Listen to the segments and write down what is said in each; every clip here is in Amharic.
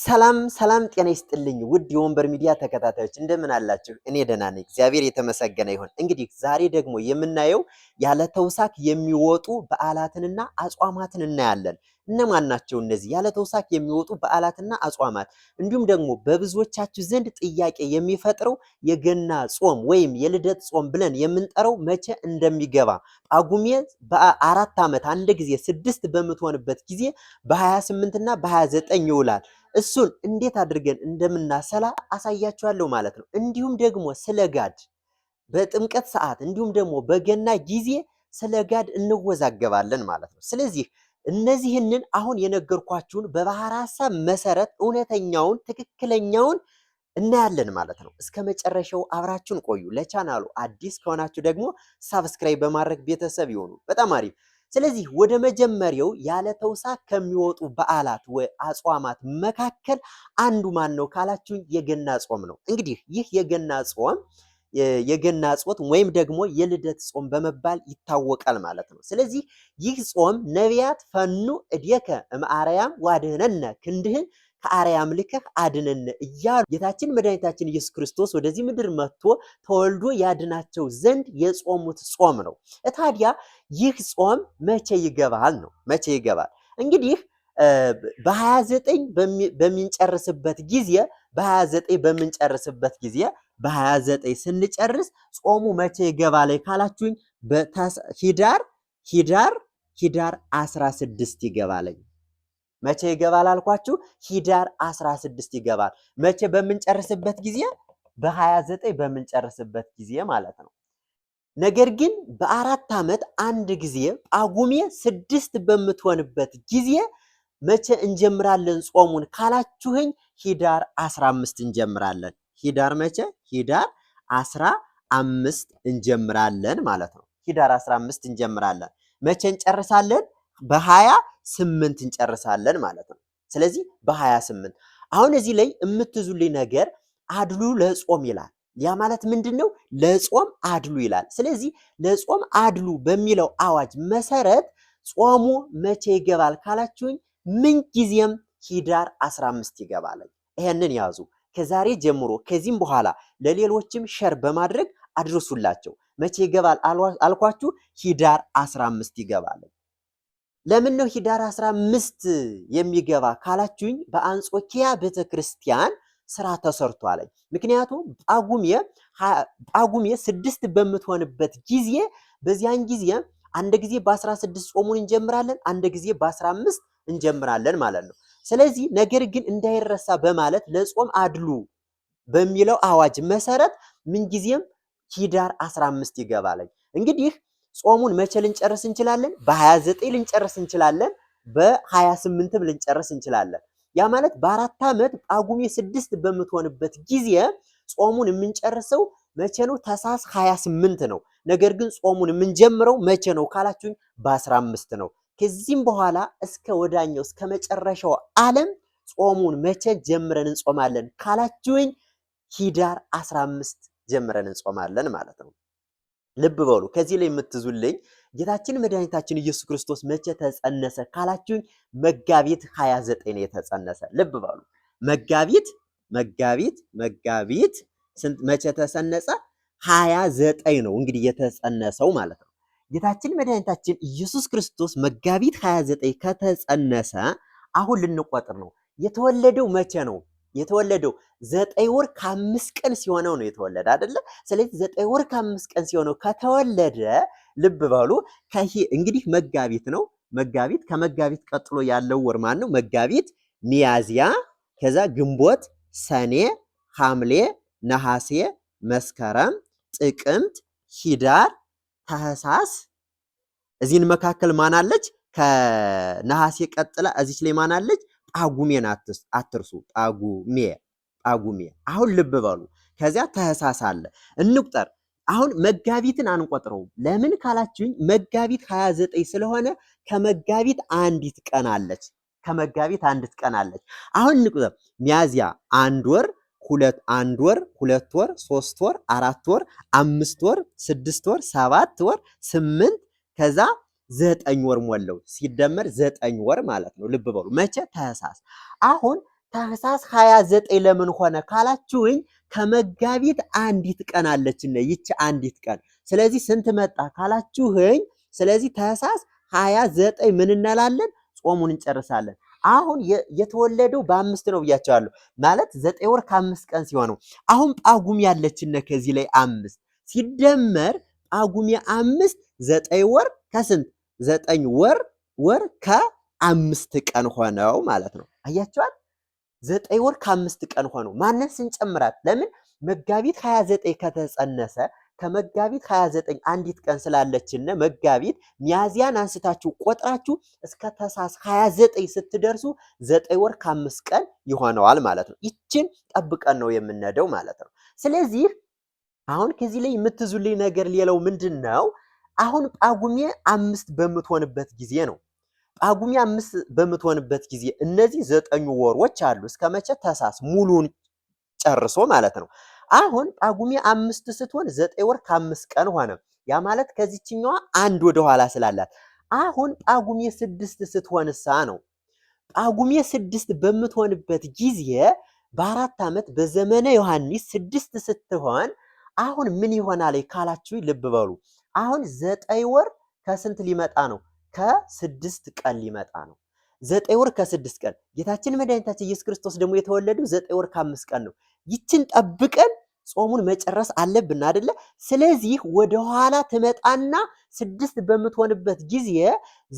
ሰላም ሰላም ጤና ይስጥልኝ ውድ የወንበር ሚዲያ ተከታታዮች እንደምን አላችሁ? እኔ ደህና ነኝ፣ እግዚአብሔር የተመሰገነ ይሁን። እንግዲህ ዛሬ ደግሞ የምናየው ያለ ተውሳክ የሚወጡ በዓላትንና አጽዋማትን እናያለን። እነማን ናቸው እነዚህ ያለ ተውሳክ የሚወጡ በዓላትና አጽዋማት? እንዲሁም ደግሞ በብዙዎቻችሁ ዘንድ ጥያቄ የሚፈጥረው የገና ጾም ወይም የልደት ጾም ብለን የምንጠራው መቼ እንደሚገባ ጳጉሜ በአራት ዓመት አንድ ጊዜ 6 በምትሆንበት ጊዜ በ28 እና በ29 ይውላል። እሱን እንዴት አድርገን እንደምናሰላ አሳያችኋለሁ ማለት ነው። እንዲሁም ደግሞ ስለ ጋድ በጥምቀት ሰዓት እንዲሁም ደግሞ በገና ጊዜ ስለ ጋድ እንወዛገባለን ማለት ነው። ስለዚህ እነዚህንን አሁን የነገርኳችሁን በባህር ሐሳብ መሰረት እውነተኛውን ትክክለኛውን እናያለን ማለት ነው። እስከ መጨረሻው አብራችሁን ቆዩ። ለቻናሉ አዲስ ከሆናችሁ ደግሞ ሳብስክራይብ በማድረግ ቤተሰብ ይሁኑ። በጣም አሪፍ። ስለዚህ ወደ መጀመሪያው ያለ ተውሳክ ከሚወጡ በዓላት አጽዋማት መካከል አንዱ ማን ነው ካላችሁኝ የገና ጾም ነው። እንግዲህ ይህ የገና ጾም የገና ጾም ወይም ደግሞ የልደት ጾም በመባል ይታወቃል ማለት ነው። ስለዚህ ይህ ጾም ነቢያት ፈኑ እዴከ እምአርያም ዋድህነነ ክንድህን ከአርያም ልከህ አድነን እያሉ ጌታችን መድኃኒታችን ኢየሱስ ክርስቶስ ወደዚህ ምድር መጥቶ ተወልዶ ያድናቸው ዘንድ የጾሙት ጾም ነው። ታዲያ ይህ ጾም መቼ ይገባል ነው? መቼ ይገባል? እንግዲህ በ29 በሚንጨርስበት ጊዜ በ29 ስንጨርስ ጾሙ መቼ ይገባል ካላችሁኝ ሂዳር 16 ይገባል። መቼ ይገባል አልኳችሁ? ሂዳር 16 ይገባል። መቼ በምንጨርስበት ጊዜ? በ29 በምንጨርስበት ጊዜ ማለት ነው። ነገር ግን በአራት ዓመት አንድ ጊዜ ጳጉሜ 6 በምትሆንበት ጊዜ መቼ እንጀምራለን ጾሙን ካላችሁኝ ሂዳር 15 እንጀምራለን። ሂዳር መቼ? ሂዳር 15 እንጀምራለን ማለት ነው። ሂዳር 15 እንጀምራለን። መቼ እንጨርሳለን? በ28 እንጨርሳለን ማለት ነው። ስለዚህ በ28 አሁን እዚህ ላይ የምትዙልኝ ነገር አድሉ ለጾም ይላል። ያ ማለት ምንድነው? ለጾም አድሉ ይላል። ስለዚህ ለጾም አድሉ በሚለው አዋጅ መሰረት ጾሙ መቼ ይገባል ካላችሁኝ ምን ጊዜም ሂዳር 15 ይገባል። ይሄንን ያዙ። ከዛሬ ጀምሮ ከዚህም በኋላ ለሌሎችም ሸር በማድረግ አድርሱላቸው። መቼ ይገባል አልኳችሁ? ሂዳር 15 ይገባል። ለምን ነው ሂዳር 15 የሚገባ ካላችሁኝ በአንጾኪያ ቤተክርስቲያን ስራ ተሰርቷል። ምክንያቱም ጳጉሜ 6 በምትሆንበት ጊዜ በዚያን ጊዜ አንድ ጊዜ በ16 ጾሙን እንጀምራለን፣ አንድ ጊዜ በ15 እንጀምራለን ማለት ነው። ስለዚህ ነገር ግን እንዳይረሳ በማለት ለጾም አድሉ በሚለው አዋጅ መሰረት ምን ጊዜም ሂዳር 15 ይገባል። እንግዲህ ጾሙን መቼ ልንጨርስ እንችላለን? በ29 ልንጨርስ እንችላለን፣ በ28ም ልንጨርስ እንችላለን። ያ ማለት በአራት ዓመት ጳጉሜ 6 በምትሆንበት ጊዜ ጾሙን የምንጨርሰው መቼ ነው? ታኅሳስ 28 ነው። ነገር ግን ጾሙን የምንጀምረው መቼ ነው ካላችሁኝ በ15 ነው። ከዚህም በኋላ እስከ ወዳኛው እስከ መጨረሻው ዓለም ጾሙን መቼ ጀምረን እንጾማለን ካላችሁኝ ሂዳር 15 ጀምረን እንጾማለን ማለት ነው። ልብ በሉ። ከዚህ ላይ የምትዙልኝ ጌታችን መድኃኒታችን ኢየሱስ ክርስቶስ መቼ ተጸነሰ ካላችሁኝ መጋቢት 29 ነው የተጸነሰ። ልብ በሉ። መጋቢት ስንት መቼ ተጸነሰ? 29 ነው እንግዲህ የተጸነሰው ማለት ነው። ጌታችን መድኃኒታችን ኢየሱስ ክርስቶስ መጋቢት 29 ከተጸነሰ አሁን ልንቆጥር ነው። የተወለደው መቼ ነው? የተወለደው 9 ወር ከ5 ቀን ሲሆነው ነው የተወለደ አይደለ? ስለዚህ 9 ወር ከ5 ቀን ሲሆነው ከተወለደ ልብ በሉ እንግዲህ መጋቢት ነው። መጋቢት ከመጋቢት ቀጥሎ ያለው ወር ማን ነው? መጋቢት፣ ሚያዝያ፣ ከዛ ግንቦት፣ ሰኔ፣ ሐምሌ፣ ነሐሴ፣ መስከረም፣ ጥቅምት፣ ሂዳር፣ ታኅሳስ። እዚህን መካከል ማን አለች? ከነሐሴ ቀጥላ እዚች ላይ ማን አለች? ጳጉሜን አትርሱ። ጳጉሜ። አሁን ልብ በሉ። ከዚያ ታኅሳስ አለ። እንቁጠር። አሁን መጋቢትን አንቆጥረውም። ለምን ካላችሁኝ መጋቢት 29 ስለሆነ ከመጋቢት አንዲት ቀን አለች። አሁን እንቁጠር። ሚያዝያ 1 ወር፣ 2 ወር፣ 3 ወር፣ 4 ወር፣ 5 ወር፣ 6 ወር፣ 7 ወር፣ 8 ከዛ 9 ወር ሞላው። ሲደመር 9 ወር ማለት ነው። ልብ በሉ። መቼ? ታኅሳስ። አሁን ታህሳስ 29 ለምን ሆነ ካላችሁኝ ከመጋቢት አንዲት ቀን አለችና ይቺ አንዲት ቀን። ስለዚህ ስንት መጣ ካላችሁኝ ስለዚህ ታህሳስ 29 ምን እንላለን? ጾሙን እንጨርሳለን። አሁን የተወለደው በ5 ነው ብያቸዋለሁ። ማለት 9 ወር ከ5 ቀን ሲሆነው አሁን ጳጉሜ ያለችነ ከዚህ ላይ 5 ሲደመር ጳጉሜ 5 9 ወር ከስንት 9 ወር ከ5 ቀን ሆነው ማለት ነው። አያችኋል? 9 ወር ከ5 ቀን ሆነው ማንን ስንጨምራት ለምን መጋቢት 29 ከተጸነሰ ከመጋቢት 29 አንዲት ቀን ስላለችነ መጋቢት ሚያዚያን አንስታችሁ ቆጥራችሁ እስከ ታህሳስ 29 ስትደርሱ 9 ወር ከ5 ቀን ይሆነዋል ማለት ነው። ይችን ጠብቀን ነው የምንሄደው ማለት ነው። ስለዚህ አሁን ከዚህ ላይ የምትዙልኝ ነገር ሌላው ምንድነው? አሁን ጳጉሜ 5 በምትሆንበት ጊዜ ነው። ጳጉሜ 5 በምትሆንበት ጊዜ እነዚህ 9 ወሮች አሉ። እስከ መቼ? ታህሳስ ሙሉን ጨርሶ ማለት ነው። አሁን ጳጉሜ 5 ስትሆን 9 ወር ከ5 ቀን ሆነ። ያ ማለት ከዚህኛዋ አንድ ወደ ኋላ ስላላት አሁን ጳጉሜ 6 ስትሆንሳ ነው። ጳጉሜ 6 በምትሆንበት ጊዜ በአራት ዓመት በዘመነ ዮሐንስ 6 ስትሆን አሁን ምን ይሆናል ካላችሁ ልብ በሉ። አሁን 9 ወር ከስንት ሊመጣ ነው? ከ6 ቀን ሊመጣ ነው። 9 ወር ከ6 ቀን ጌታችን መድኃኒታችን ኢየሱስ ክርስቶስ ደግሞ የተወለደው 9 ወር ከ5 ቀን ነው። ይችን ጠብቀን ጾሙን መጨረስ አለብን አይደለ? ስለዚህ ወደ ኋላ ትመጣና 6 በምትሆንበት ጊዜ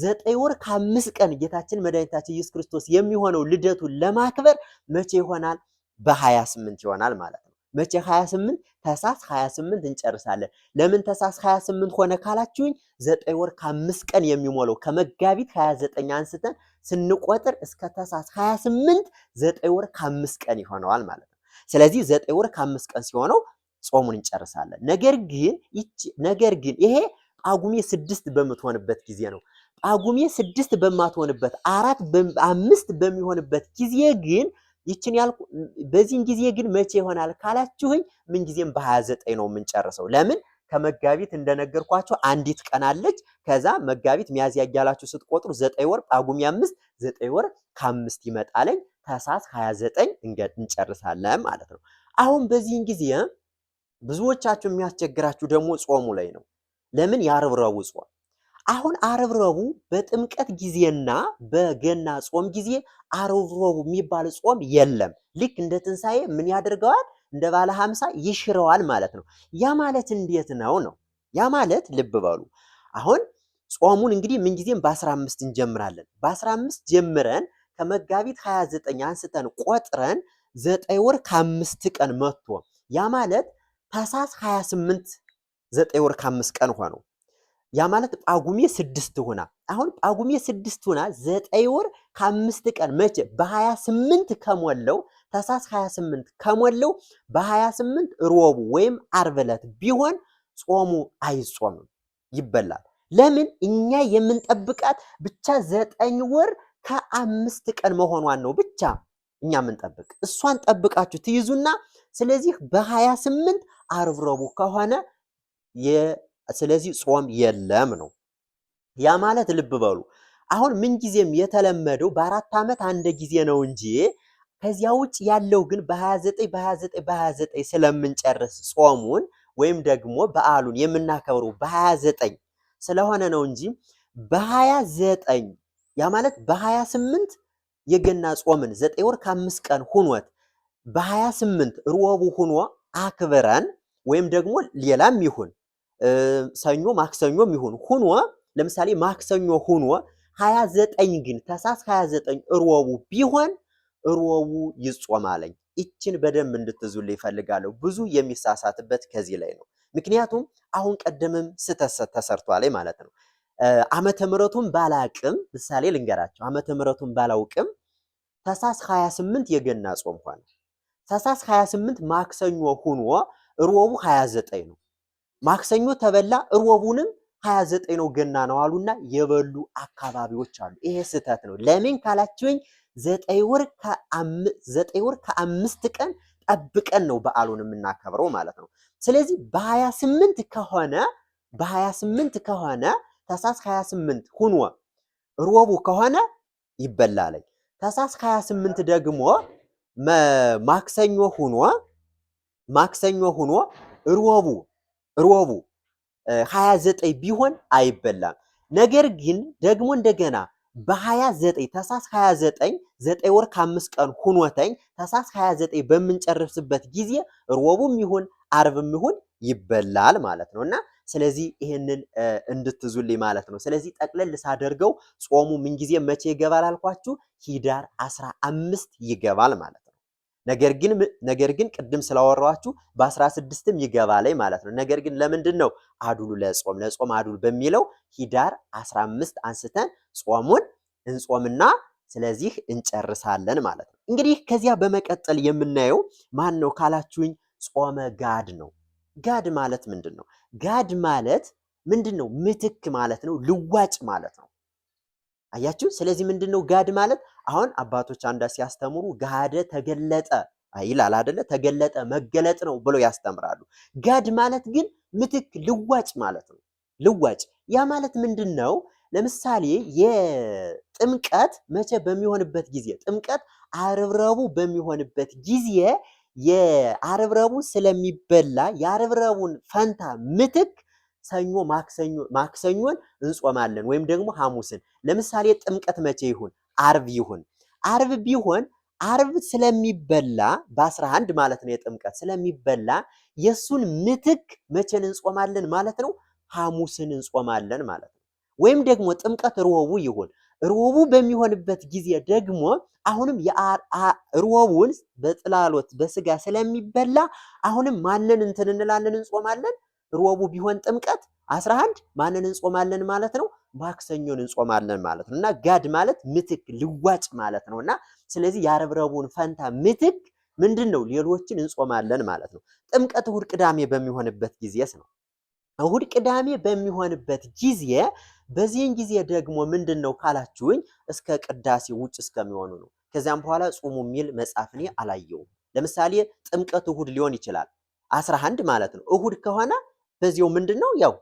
9 ወር ከ5 ቀን ጌታችን መድኃኒታችን ኢየሱስ ክርስቶስ የሚሆነው ልደቱን ለማክበር መቼ ይሆናል? በ28 ይሆናል ማለት ነው። መቼ 28? ታህሳስ 28 እንጨርሳለን። ለምን ታህሳስ 28 ሆነ ካላችሁኝ 9 ወር ከ5 ቀን የሚሞላው ከመጋቢት 29 አንስተን ስንቆጥር እስከ ታህሳስ 28 9 ወር ከ5 ቀን ይሆነዋል ማለት ነው። ስለዚህ 9 ወር ከ5 ቀን ሲሆነው ጾሙን እንጨርሳለን። ነገር ግን ይሄ ጳጉሜ 6 በምትሆንበት ጊዜ ነው። ጳጉሜ 6 በማትሆንበት 5 በሚሆንበት ጊዜ ግን ይችን ያልኩ በዚህን ጊዜ ግን መቼ ይሆናል ካላችሁኝ ምን ጊዜም በ29 ነው የምንጨርሰው። ለምን ከመጋቢት እንደነገርኳችሁ አንዲት ቀን አለች። ከዛ መጋቢት ሚያዝያ ያያላችሁ ስትቆጥሩ 9 ወር ጳጉሜ 5 9 ወር ከ5 ይመጣለኝ ታህሳስ 29 እንጨርሳለን ማለት ነው። አሁን በዚህን ጊዜ ብዙዎቻችሁ የሚያስቸግራችሁ ደግሞ ጾሙ ላይ ነው። ለምን የዓርብ ረቡዕ ጾም አሁን ዓርብ ረቡዕ በጥምቀት ጊዜና በገና ጾም ጊዜ ዓርብ ረቡዕ የሚባል ጾም የለም። ልክ እንደ ትንሳኤ ምን ያደርገዋል? እንደ ባለ 50 ይሽረዋል ማለት ነው። ያ ማለት እንዴት ነው? ያ ማለት ልብ በሉ። አሁን ጾሙን እንግዲህ ምን ጊዜም በ15 እንጀምራለን። በ15 ጀምረን ከመጋቢት 29 አንስተን ቆጥረን 9 ወር ከ5 ቀን መጥቶ ያ ማለት ታህሳስ 28 9 ወር ከ5 ቀን ሆነው። ያ ማለት ጳጉሜ 6 ሆና አሁን ጳጉሜ 6 ሆና 9 ወር ከ5 ቀን መቼ? በ28 ከሞላው ታህሳስ 28 ከሞላው በ28 ረቡዕ ወይም ዓርብ ዕለት ቢሆን ጾሙ አይጾምም፣ ይበላል። ለምን? እኛ የምንጠብቃት ብቻ 9 ወር ከ5 ቀን መሆኗን ነው ብቻ እኛ የምንጠብቅ። እሷን ጠብቃችሁ ትይዙና ስለዚህ በ28 ዓርብ ረቡዕ ከሆነ ስለዚህ ጾም የለም ነው። ያ ማለት ልብ በሉ። አሁን ምን ጊዜም የተለመደው በአራት ዓመት አንድ ጊዜ ነው እንጂ ከዚያ ውጭ ያለው ግን በ29 ስለምንጨርስ ጾሙን ወይም ደግሞ በዓሉን የምናከብረው በ29 ስለሆነ ነው እንጂ በ29 ያ ማለት በ28 የገና ጾምን 9 ወር ከ5 ቀን ሆኖት በ28 ረቡዕ ሆኖ አክብረን ወይም ደግሞ ሌላም ይሁን ሰኞ ማክሰኞም ይሁን ሆኖ ለምሳሌ ማክሰኞ ሆኖ 29 ግን ታህሳስ 29 ረቡዕ ቢሆን ረቡዕ ይጾማለኝ። ይችን በደንብ እንድትዙልኝ ይፈልጋለሁ። ብዙ የሚሳሳትበት ከዚህ ላይ ነው። ምክንያቱም አሁን ቀደምም ተሰርቷል ማለት ነው። ዓመተ ምሕረቱን ባላቅም ምሳሌ ልንገራቸው። ዓመተ ምሕረቱን ባላውቅም ታህሳስ 28 የገና ጾም ሆነ። ታህሳስ 28 ማክሰኞ ሆኖ ረቡዕ 29 ነው። ማክሰኞ ተበላ ረቡዕንም 29 ነው ገና ነው አሉና የበሉ አካባቢዎች አሉ። ይሄ ስህተት ነው። ለምን ካላችሁኝ 9 ወር ከ5 ቀን ጠብቀን ነው በዓሉን የምናከብረው ማለት ነው። ስለዚህ በ28 ከሆነ ታህሳስ 28 ሆኖ ረቡዕ ከሆነ ይበላል። ታህሳስ 28 ደግሞ ማክሰኞ ሁኖ ሮቡ 29 ቢሆን አይበላም። ነገር ግን ደግሞ እንደገና በ29 ታኅሳስ 29 9 ወር ከ5 ቀን ሁኖተኝ ታኅሳስ 29 በምንጨርስበት ጊዜ ሮቡም ይሁን ዓርብም ይሁን ይበላል ማለት ነውና ስለዚህ ይሄንን እንድትዙልኝ ማለት ነው። ስለዚህ ጠቅለል ሳደርገው ጾሙ ምን ጊዜ መቼ ይገባል አልኳችሁ? ሂዳር 15 ይገባል ማለት ነው። ነገር ግን ቅድም ስላወራኋችሁ በ16ም ይገባል ማለት ነው። ነገር ግን ለምንድን ነው አዱሉ ለጾም አዱል በሚለው ሂዳር 15 አንስተን ጾሙን እንጾምና ስለዚህ እንጨርሳለን ማለት ነው። እንግዲህ ከዚያ በመቀጠል የምናየው ማን ነው ካላችሁኝ ጾመ ጋድ ነው። ጋድ ማለት ምንድን ነው? ጋድ ማለት ምንድን ነው? ምትክ ማለት ነው። ልዋጭ ማለት ነው። አያችሁ። ስለዚህ ምንድን ነው ጋድ ማለት? አሁን አባቶች አንዳ ሲያስተምሩ ጋደ ተገለጠ ይላል አይደለ? ተገለጠ መገለጥ ነው ብለው ያስተምራሉ። ጋድ ማለት ግን ምትክ ልዋጭ ማለት ነው። ልዋጭ ያ ማለት ምንድን ነው? ለምሳሌ የጥምቀት መቼ በሚሆንበት ጊዜ ጥምቀት ዓርብ ረቡዕ በሚሆንበት ጊዜ የዓርብ ረቡዕ ስለሚበላ የዓርብ ረቡዕን ፈንታ ምትክ ሰኞ ማክሰኞን እንጾማለን ወይም ደግሞ ሐሙስን። ለምሳሌ ጥምቀት መቼ ይሁን? ዓርብ ይሁን። ዓርብ ቢሆን ዓርብ ስለሚበላ በ11 ማለት ነው የጥምቀት ስለሚበላ የሱን ምትክ መቼን እንጾማለን ማለት ነው? ሐሙስን እንጾማለን ማለት ነው። ወይም ደግሞ ጥምቀት ረቡዕ ይሁን። ረቡዕ በሚሆንበት ጊዜ ደግሞ አሁንም ረቡዕን በጥላሎት በስጋ ስለሚበላ አሁንም ማንን እንትን እንላለን እንጾማለን? ረቡዕ ቢሆን ጥምቀት 11 ማንን እንጾማለን ማለት ነው? ማክሰኞን እንጾማለን ማለት ነው። እና ጋድ ማለት ምትክ ልዋጭ ማለት ነውና ስለዚህ የዓርብ ረቡዕን ፈንታ ምትክ ምንድነው? ሌሎችን እንጾማለን ማለት ነው። ጥምቀት እሑድ ቅዳሜ በሚሆንበት ጊዜስ ነው። እሑድ ቅዳሜ በሚሆንበት ጊዜ በዚህን ጊዜ ደግሞ ምንድነው ካላችሁኝ እስከ ቅዳሴ ውጭ እስከሚሆኑ ነው። ከዚያም በኋላ ጾሙ የሚል መጽሐፍ እኔ አላየውም። ለምሳሌ ጥምቀት እሑድ ሊሆን ይችላል 11 ማለት ነው። እሑድ ከሆነ በዚያው ምንድነው ያው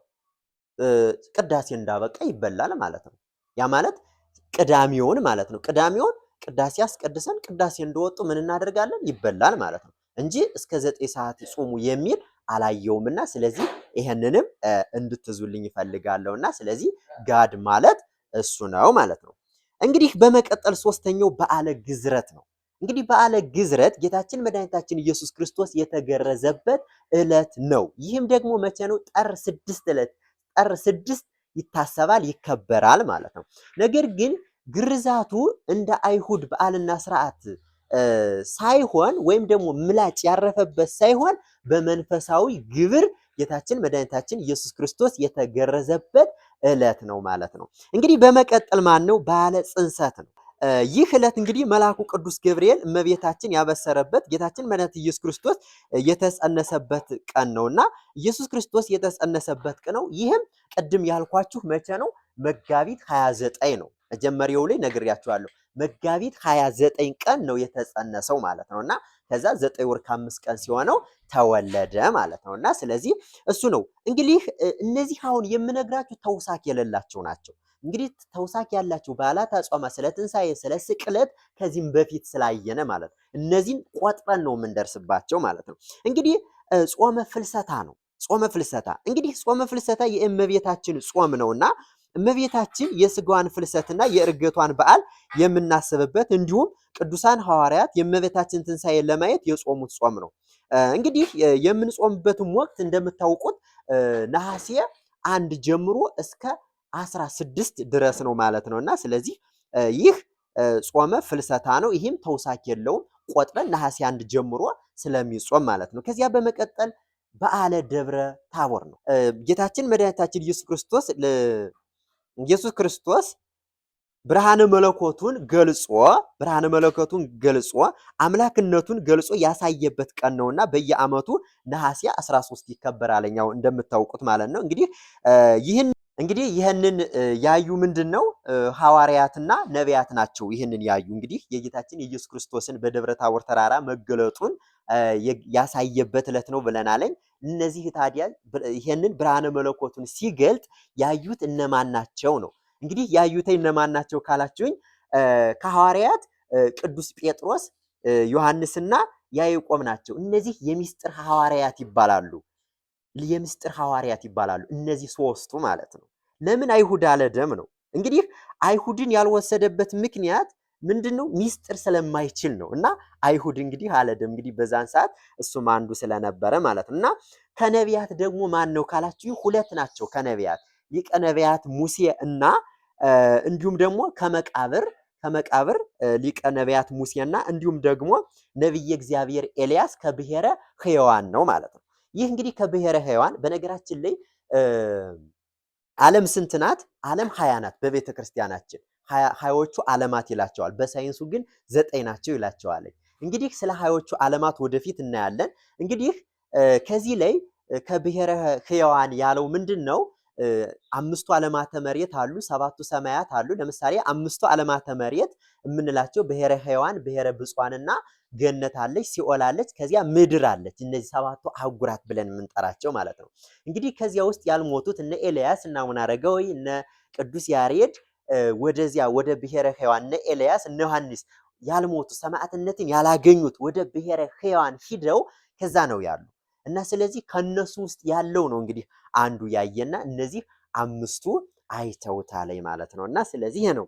ቅዳሴ እንዳበቃ ይበላል ማለት ነው። ያ ማለት ቅዳሜውን ማለት ነው። ቅዳሜውን ቅዳሴ አስቀድሰን ቅዳሴ እንደወጡ ምን እናደርጋለን? ይበላል ማለት ነው እንጂ እስከ 9 ሰዓት ጾሙ የሚል አላየውምና ስለዚህ ይሄንንም እንድትዙልኝ ይፈልጋለሁና ስለዚህ ጋድ ማለት እሱ ነው ማለት ነው። እንግዲህ በመቀጠል ሶስተኛው በዓለ ግዝረት ነው። እንግዲህ በዓለ ግዝረት ጌታችን መድኃኒታችን ኢየሱስ ክርስቶስ የተገረዘበት ዕለት ነው። ይህም ደግሞ መቼ ነው? ጥር 6 ዕለት ጥር 6 ይታሰባል ይከበራል ማለት ነው። ነገር ግን ግርዛቱ እንደ አይሁድ በዓልና ስርዓት ሳይሆን ወይም ደግሞ ምላጭ ያረፈበት ሳይሆን በመንፈሳዊ ግብር ጌታችን መድኃኒታችን ኢየሱስ ክርስቶስ የተገረዘበት ዕለት ነው ማለት ነው። እንግዲህ በመቀጠል ማን ነው? በዓለ ጽንሰት ነው። ይህ ዕለት እንግዲህ መልአኩ ቅዱስ ገብርኤል እመቤታችን ያበሰረበት ጌታችን መድኃኒታችን ኢየሱስ ክርስቶስ የተጸነሰበት ቀን ነውና ኢየሱስ ክርስቶስ የተጸነሰበት ቀን ነው። ይህም ቅድም ያልኳችሁ መቼ ነው? መጋቢት 29 ነው። መጀመሪያው ላይ ነግሬያችኋለሁ። መጋቢት 29 ቀን ነው የተጸነሰው ማለት ነውና ከዛ 9 ወር ከ5 ቀን ሲሆነው ተወለደ ማለት ነውና ስለዚህ እሱ ነው። እንግዲህ እነዚህ አሁን የምነግራችሁ ተውሳክ የሌላቸው ናቸው። እንግዲህ ተውሳክ ያላቸው በዓላት አጽዋማት ስለ ትንሣኤ ስለ ስቅለት ከዚህም በፊት ስላየነ ማለት ነው። እነዚህን ቆጥረን ነው የምንደርስባቸው ማለት ነው። እንግዲህ ጾመ ፍልሰታ ነው። ጾመ ፍልሰታ እንግዲህ ጾመ ፍልሰታ የእመቤታችን ጾም ነውና እመቤታችን የስጋዋን ፍልሰትና የዕርገቷን በዓል የምናስብበት እንዲሁም ቅዱሳን ሐዋርያት የእመቤታችን ትንሣኤ ለማየት የጾሙት ጾም ነው። እንግዲህ የምንጾምበትም ወቅት እንደምታውቁት ነሐሴ 1 ጀምሮ እስከ 16 ድረስ ነው ማለት ነውና ስለዚህ ይህ ጾመ ፍልሰታ ነው። ይህም ተውሳክ የለውም። ቆጥረን ነሐሴ 1 ጀምሮ ስለሚጾም ማለት ነው። ከዚያ በመቀጠል በዓለ ደብረ ታቦር ነው። ጌታችን መድኃኒታችን ኢየሱስ ክርስቶስ ብርሃነ መለኮቱን ገልጾ አምላክነቱን ገልጾ ያሳየበት ቀን ነውና በየዓመቱ ነሐሴ 13 ይከበራል ያው እንደምታውቁት ማለት ነው። እንግዲህ ይህንን ያዩ ምንድነው ሐዋርያትና ነቢያት ናቸው። ይህንን ያዩ እንግዲህ የጌታችን ኢየሱስ ክርስቶስን በደብረ ታቦር ተራራ መገለጡን ያሳየበት ዕለት ነው ብለናል። እነዚህ ታዲያ ይሄንን ብርሃነ መለኮቱን ሲገልጥ ያዩት እነማን ናቸው ነው? እንግዲህ ያዩት እነማን ናቸው ካላችሁኝ ከሐዋርያት ቅዱስ ጴጥሮስ፣ ዮሐንስና ያዕቆብ ናቸው። እነዚህ የሚስጥር ሐዋርያት ይባላሉ። የምስጢር ሐዋርያት ይባላሉ እነዚህ ሶስቱ ማለት ነው። ለምን አይሁድ አለ ደም ነው። እንግዲህ አይሁድን ያልወሰደበት ምክንያት ምንድነው? ሚስጥር ስለማይችል ነው። እና አይሁድ እንግዲህ አለ ደም እንግዲህ በዛን ሰዓት እሱም አንዱ ስለነበረ ማለት ነው። እና ከነቢያት ደግሞ ማን ነው ካላችሁ ሁለት ናቸው ከነቢያት ሊቀ ነቢያት ሙሴ እና እንዲሁም ደግሞ ከመቃብር ሊቀ ነቢያት ሙሴና እንዲሁም ደግሞ ነብየ እግዚአብሔር ኤልያስ ከብሔረ ሕያዋን ነው ማለት ነው። ይህ እንግዲህ ከብሔረ ሕያዋን በነገራችን ላይ ዓለም ስንት ናት? ዓለም 20 ናት በቤተ ክርስቲያናችን 20ዎቹ ዓለማት ይላቸዋል። በሳይንሱ ግን 9 ናቸው ይላቸዋል። እንግዲህ ስለ 20ዎቹ ዓለማት ወደፊት እናያለን። እንግዲህ ከዚህ ላይ ከብሔረ ሕያዋን ያለው ምንድነው? አምስቱ ዓለማተ መሬት አሉ፣ ሰባቱ ሰማያት አሉ። ለምሳሌ አምስቱ ዓለማተ መሬት የምንላቸው ብሔረ ሕያዋን፣ ብሔረ ብፁዓንና ገነት አለች፣ ሲኦል አለች፣ ከዚያ ምድር አለች። እነዚህ ሰባቱ አህጉራት ብለን የምንጠራቸው ማለት ነው። እንግዲህ ከዚያ ውስጥ ያልሞቱት እነ ኤልያስ እና አቡነ አረጋዊ እነ ቅዱስ ያሬድ ወደዚያ ወደ ብሔረ ሕያዋን እነ ኤልያስ እነ ዮሐንስ ያልሞቱ ሰማዕትነትን ያላገኙት ወደ ብሔረ ሕያዋን ሂደው ከዛ ነው ያሉ እና ስለዚህ ከነሱ ውስጥ ያለው ነው እንግዲህ አንዱ ያየና እነዚህ አምስቱ አይተውታል ማለት ነው። እና ስለዚህ ነው።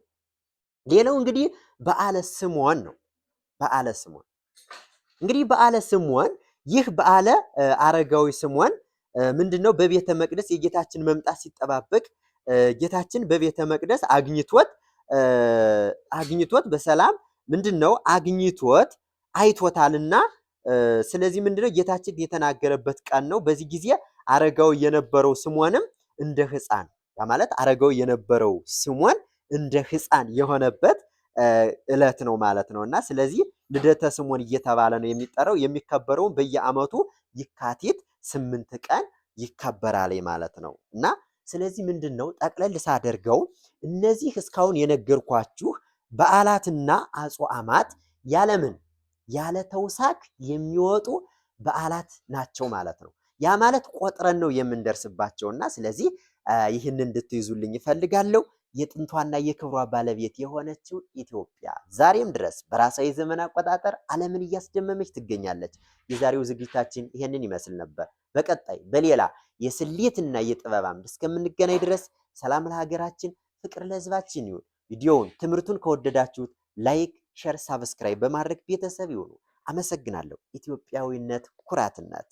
ሌላው እንግዲህ በዓለ ስምዖን ነው። በዓለ ስምዖን እንግዲህ በዓለ ስምዖን ይህ በዓለ አረጋዊ ስምዖን ምንድነው? በቤተ መቅደስ የጌታችን መምጣት ሲጠባበቅ ጌታችን በቤተ መቅደስ አግኝቶት በሰላም ምንድነው አግኝቶት አይቶታልና ስለዚህ ምንድነው ጌታችን የተናገረበት ቀን ነው። በዚህ ጊዜ አረጋዊ የነበረው ስምዖንም እንደ ሕፃን ማለት አረጋዊ የነበረው ስምዖን እንደ ሕፃን የሆነበት ዕለት ነው ማለት ነውና ስለዚህ ልደተ ስምዖን እየተባለ ነው የሚጠራው። የሚከበረውን በየዓመቱ የካቲት 8 ቀን ይከበራል ማለት ነው። እና ስለዚህ ምንድነው ጠቅለል ሳደርገው እነዚህ እስካሁን የነገርኳችሁ በዓላትና አጽዋማት ያለምን ያለ ተውሳክ የሚወጡ በዓላት ናቸው ማለት ነው። ያ ማለት ቆጥረን ነው የምንደርስባቸውና ስለዚህ ይህንን እንድትይዙልኝ እፈልጋለሁ። የጥንቷና የክብሯ ባለቤት የሆነችው ኢትዮጵያ ዛሬም ድረስ በራሷ የዘመን አቆጣጠር ዓለምን እያስደመመች ትገኛለች። የዛሬው ዝግጅታችን ይሄንን ይመስል ነበር። በቀጣይ በሌላ የስሌትና የጥበብ አምድ እስከምንገናኝ ድረስ ሰላም ለሀገራችን፣ ፍቅር ለሕዝባችን ይሁን። ቪዲዮውን ትምህርቱን ከወደዳችሁት ላይክ፣ ሼር፣ ሳብስክራይብ በማድረግ ቤተሰብ ይሁኑ። አመሰግናለሁ። ኢትዮጵያዊነት ኩራትነት